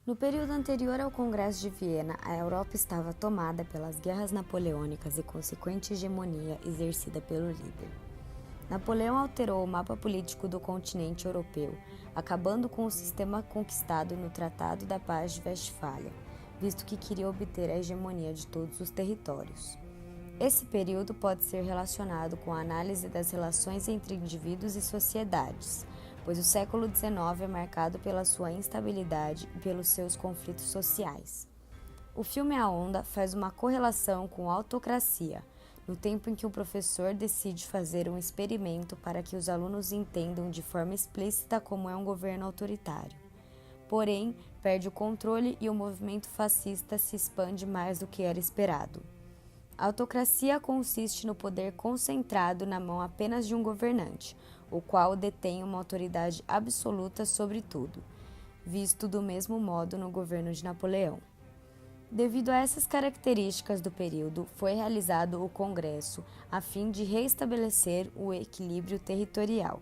No período anterior ao Congresso de Viena, a Europa estava tomada pelas guerras napoleônicas e consequente hegemonia exercida pelo líder. Napoleão alterou o mapa político do continente europeu, acabando com o sistema conquistado no Tratado da Paz de Westfália, visto que queria obter a hegemonia de todos os territórios. Esse período pode ser relacionado com a análise das relações entre indivíduos e sociedades, pois o século XIX é marcado pela sua instabilidade e pelos seus conflitos sociais. O filme A Onda faz uma correlação com a autocracia, no tempo em que o professor decide fazer um experimento para que os alunos entendam de forma explícita como é um governo autoritário. Porém, perde o controle e o movimento fascista se expande mais do que era esperado. A autocracia consiste no poder concentrado na mão apenas de um governante, o qual detém uma autoridade absoluta sobre tudo, visto do mesmo modo no governo de Napoleão. Devido a essas características do período, foi realizado o Congresso a fim de reestabelecer o equilíbrio territorial.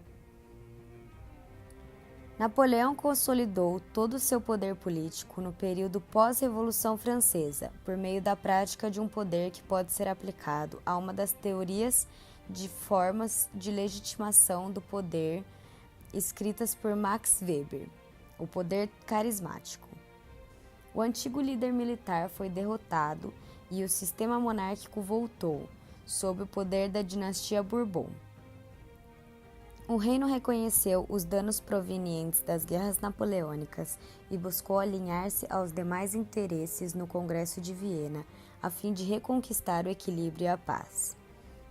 Napoleão consolidou todo o seu poder político no período pós-Revolução Francesa, por meio da prática de um poder que pode ser aplicado a uma das teorias de formas de legitimação do poder escritas por Max Weber, o poder carismático. O antigo líder militar foi derrotado e o sistema monárquico voltou, sob o poder da dinastia Bourbon. O reino reconheceu os danos provenientes das guerras napoleônicas e buscou alinhar-se aos demais interesses no Congresso de Viena, a fim de reconquistar o equilíbrio e a paz.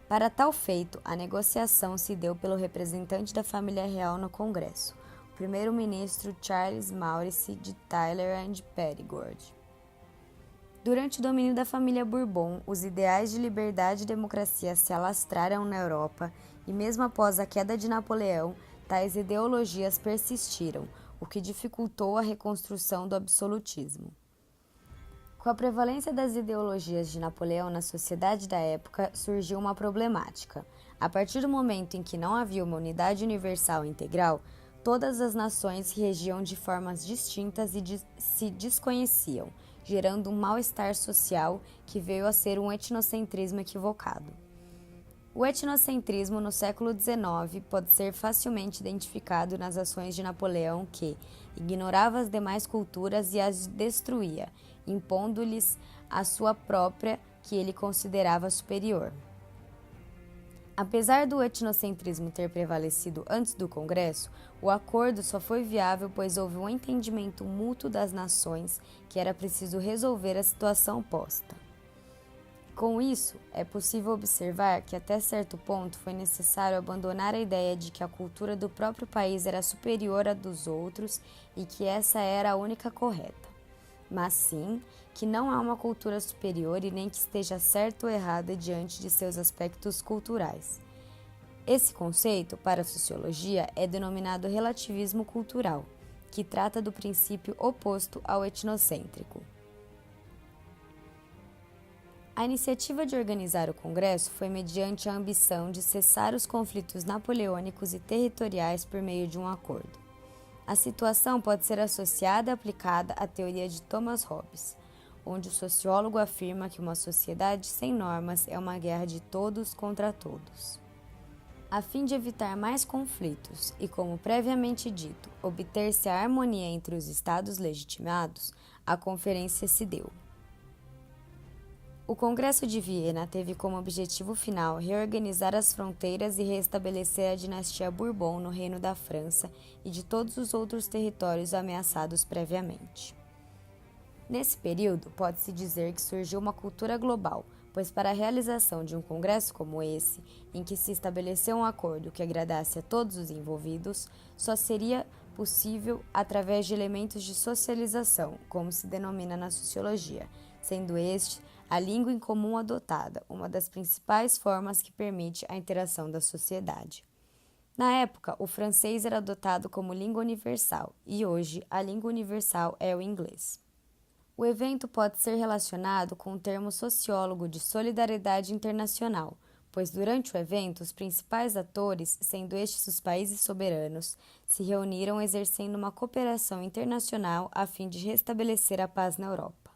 Para tal feito, a negociação se deu pelo representante da família real no Congresso, o primeiro-ministro Charles Maurice de Tyler and Perigord. Durante o domínio da família Bourbon, os ideais de liberdade e democracia se alastraram na Europa e, mesmo após a queda de Napoleão, tais ideologias persistiram, o que dificultou a reconstrução do absolutismo. Com a prevalência das ideologias de Napoleão na sociedade da época, surgiu uma problemática. A partir do momento em que não havia uma unidade universal e integral, todas as nações se regiam de formas distintas e se desconheciam, gerando um mal-estar social que veio a ser um etnocentrismo equivocado. O etnocentrismo no século XIX pode ser facilmente identificado nas ações de Napoleão que ignorava as demais culturas e as destruía, impondo-lhes a sua própria, que ele considerava superior. Apesar do etnocentrismo ter prevalecido antes do Congresso, o acordo só foi viável pois houve um entendimento mútuo das nações que era preciso resolver a situação posta. Com isso, é possível observar que até certo ponto foi necessário abandonar a ideia de que a cultura do próprio país era superior à dos outros e que essa era a única correta, mas sim que não há uma cultura superior e nem que esteja certa ou errada diante de seus aspectos culturais. Esse conceito, para a sociologia, é denominado relativismo cultural, que trata do princípio oposto ao etnocêntrico. A iniciativa de organizar o Congresso foi mediante a ambição de cessar os conflitos napoleônicos e territoriais por meio de um acordo. A situação pode ser associada e aplicada à teoria de Thomas Hobbes, onde o sociólogo afirma que uma sociedade sem normas é uma guerra de todos contra todos. A fim de evitar mais conflitos e, como previamente dito, obter-se a harmonia entre os estados legitimados, a conferência se deu. O Congresso de Viena teve como objetivo final reorganizar as fronteiras e restabelecer a dinastia Bourbon no Reino da França e de todos os outros territórios ameaçados previamente. Nesse período, pode-se dizer que surgiu uma cultura global, pois para a realização de um congresso como esse, em que se estabeleceu um acordo que agradasse a todos os envolvidos, só seria possível através de elementos de socialização, como se denomina na sociologia, sendo este a língua em comum adotada, uma das principais formas que permite a interação da sociedade. Na época, o francês era adotado como língua universal e hoje a língua universal é o inglês. O evento pode ser relacionado com o termo sociólogo de solidariedade internacional, pois durante o evento os principais atores, sendo estes os países soberanos, se reuniram exercendo uma cooperação internacional a fim de restabelecer a paz na Europa.